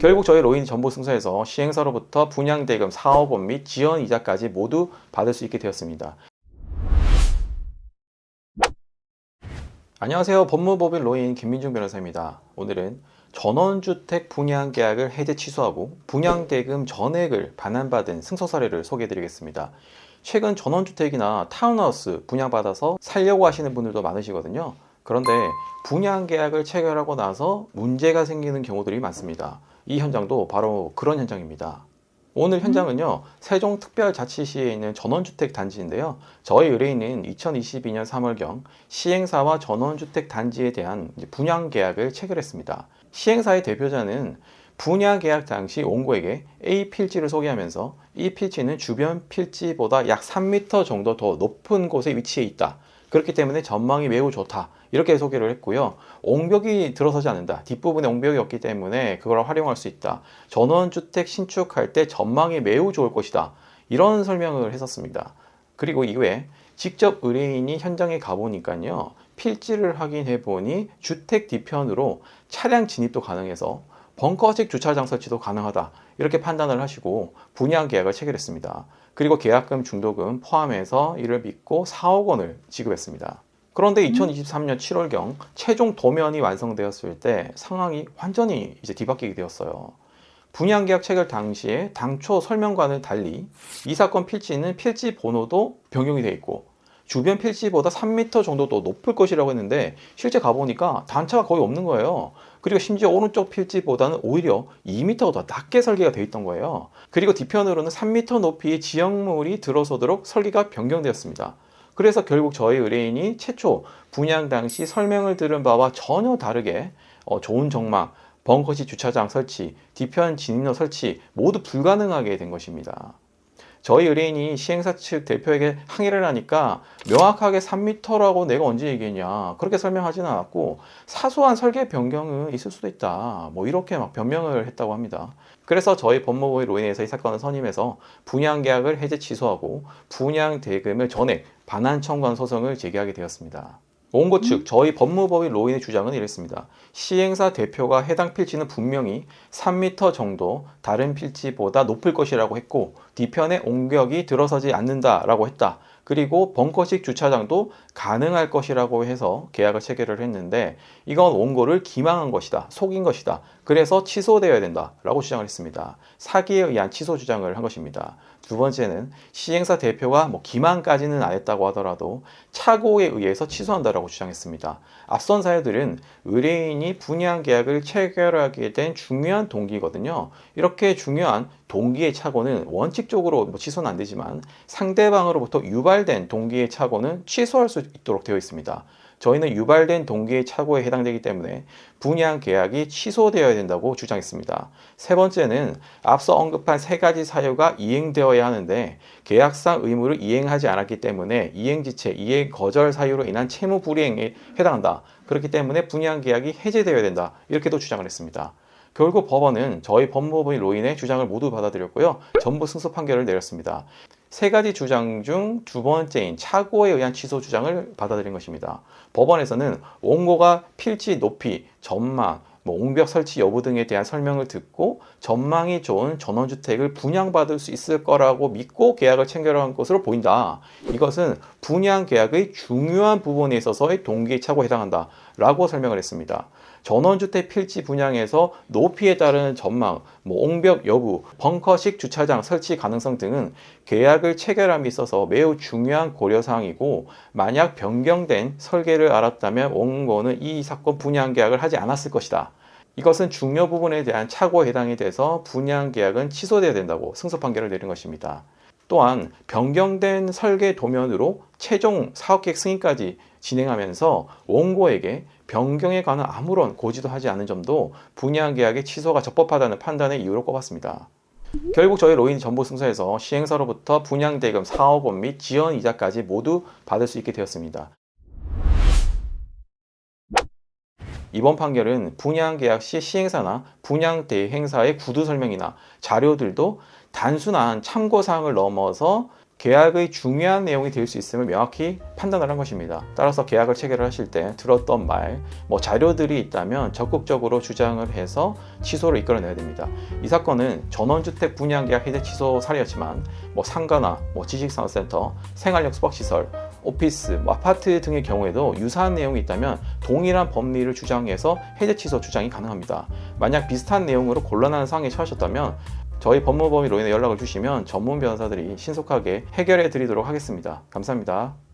결국 저희 로인이 전보 승소해서 시행사로부터 분양대금 4억 원 및 지연이자까지 모두 받을 수 있게 되었습니다. 안녕하세요. 법무법인 로인 김민중 변호사입니다. 오늘은 전원주택 분양계약을 해제 취소하고 분양대금 전액을 반환받은 승소 사례를 소개해드리겠습니다. 최근 전원주택이나 타운하우스 분양받아서 살려고 하시는 분들도 많으시거든요. 그런데 분양계약을 체결하고 나서 문제가 생기는 경우들이 많습니다. 이 현장도 바로 그런 현장입니다. 오늘 현장은요, 세종특별자치시에 있는 전원주택 단지인데요. 저희 의뢰인은 2022년 3월경 시행사와 전원주택 단지에 대한 분양계약을 체결했습니다. 시행사의 대표자는 분양계약 당시 원고에게 A 필지를 소개하면서 이 필지는 주변 필지보다 약 3m 정도 더 높은 곳에 위치해 있다. 그렇기 때문에 전망이 매우 좋다. 이렇게 소개를 했고요. 옹벽이 들어서지 않는다. 뒷부분에 옹벽이 없기 때문에 그걸 활용할 수 있다. 전원주택 신축할 때 전망이 매우 좋을 것이다. 이런 설명을 했었습니다. 그리고 이후에 직접 의뢰인이 현장에 가보니까요. 필지를 확인해 보니 주택 뒤편으로 차량 진입도 가능해서 벙커식 주차장 설치도 가능하다. 이렇게 판단을 하시고 분양 계약을 체결했습니다. 그리고 계약금 중도금 포함해서 이를 믿고 4억 원을 지급했습니다. 그런데 2023년 7월경 최종 도면이 완성되었을 때 상황이 완전히 뒤바뀌게 되었어요. 분양계약 체결 당시에 당초 설명과는 달리 이 사건 필지는 필지 번호도 변경이 되어 있고 주변 필지보다 3m 정도 더 높을 것이라고 했는데 실제 가보니까 단차가 거의 없는 거예요. 그리고 심지어 오른쪽 필지보다는 오히려 2m가 더 낮게 설계가 되어 있던 거예요. 그리고 뒤편으로는 3m 높이의 지형물이 들어서도록 설계가 변경되었습니다. 그래서 결국 저희 의뢰인이 최초 분양 당시 설명을 들은 바와 전혀 다르게 좋은 정막, 벙커식 주차장 설치, 뒤편 진입로 설치 모두 불가능하게 된 것입니다. 저희 의뢰인이 시행사 측 대표에게 항의를 하니까 명확하게 3m라고 내가 언제 얘기했냐 그렇게 설명하지는 않았고 사소한 설계 변경은 있을 수도 있다 이렇게 막 변명을 했다고 합니다. 그래서 저희 법무부의 로인에서 이 사건을 선임해서 분양계약을 해제 취소하고 분양대금을 전액 반환 청구한 소송을 제기하게 되었습니다. 원고 측 저희 법무법인 로인의 주장은 이랬습니다. 시행사 대표가 해당 필지는 분명히 3m 정도 다른 필지보다 높을 것이라고 했고 뒤편에 옹벽이 들어서지 않는다라고 했다. 그리고 벙커식 주차장도 가능할 것이라고 해서 계약을 체결을 했는데 이건 원고를 기망한 것이다. 속인 것이다. 그래서 취소되어야 된다라고 주장을 했습니다. 사기에 의한 취소 주장을 한 것입니다. 두 번째는 시행사 대표가 기망까지는 안 했다고 하더라도 착오에 의해서 취소한다라고 주장했습니다. 앞선 사유들은 의뢰인이 분양 계약을 체결하게 된 중요한 동기거든요. 이렇게 중요한 동기의 착오는 원칙적으로 취소는 안 되지만 상대방으로부터 유발된 동기의 착오는 취소할 수 있도록 되어 있습니다. 저희는 유발된 동기의 착오에 해당되기 때문에 분양 계약이 취소되어야 된다고 주장했습니다. 세 번째는 앞서 언급한 세 가지 사유가 이행되어야 하는데 계약상 의무를 이행하지 않았기 때문에 이행지체, 이행 거절 사유로 인한 채무 불이행에 해당한다. 그렇기 때문에 분양 계약이 해제되어야 된다. 이렇게도 주장을 했습니다. 결국 법원은 저희 법무법인 로인의 주장을 모두 받아들였고요. 전부 승소 판결을 내렸습니다. 세 가지 주장 중 두 번째인 착오에 의한 취소 주장을 받아들인 것입니다. 법원에서는 원고가 필지 높이, 전망, 옹벽 설치 여부 등에 대한 설명을 듣고 전망이 좋은 전원주택을 분양받을 수 있을 거라고 믿고 계약을 체결한 것으로 보인다. 이것은 분양 계약의 중요한 부분에 있어서의 동기의 착오에 해당한다. 라고 설명을 했습니다. 전원주택 필지 분양에서 높이에 따른 전망, 옹벽 여부, 벙커식 주차장 설치 가능성 등은 계약을 체결함에 있어서 매우 중요한 고려사항이고 만약 변경된 설계를 알았다면 원고는 이 사건 분양 계약을 하지 않았을 것이다. 이것은 중요 부분에 대한 착오에 해당이 돼서 분양 계약은 취소돼야 된다고 승소 판결을 내린 것입니다. 또한 변경된 설계 도면으로 최종 사업계획 승인까지 진행하면서 원고에게 변경에 관한 아무런 고지도 하지 않은 점도 분양계약의 취소가 적법하다는 판단의 이유로 꼽았습니다. 결국 저희 로인이 전보 승소해서 시행사로부터 분양대금 4억 원 및 지연이자까지 모두 받을 수 있게 되었습니다. 이번 판결은 분양계약 시 시행사나 분양대행사의 구두 설명이나 자료들도 단순한 참고사항을 넘어서 계약의 중요한 내용이 될 수 있음을 명확히 판단을 한 것입니다. 따라서 계약을 체결을 하실 때 들었던 말, 자료들이 있다면 적극적으로 주장을 해서 취소를 이끌어내야 됩니다. 이 사건은 전원주택 분양계약 해제 취소 사례였지만 상가나 지식산업센터, 생활력 숙박시설, 오피스, 아파트 등의 경우에도 유사한 내용이 있다면 동일한 법리를 주장해서 해제 취소 주장이 가능합니다. 만약 비슷한 내용으로 곤란한 상황에 처하셨다면 저희 법무법인 로인에 연락을 주시면 전문 변호사들이 신속하게 해결해 드리도록 하겠습니다. 감사합니다.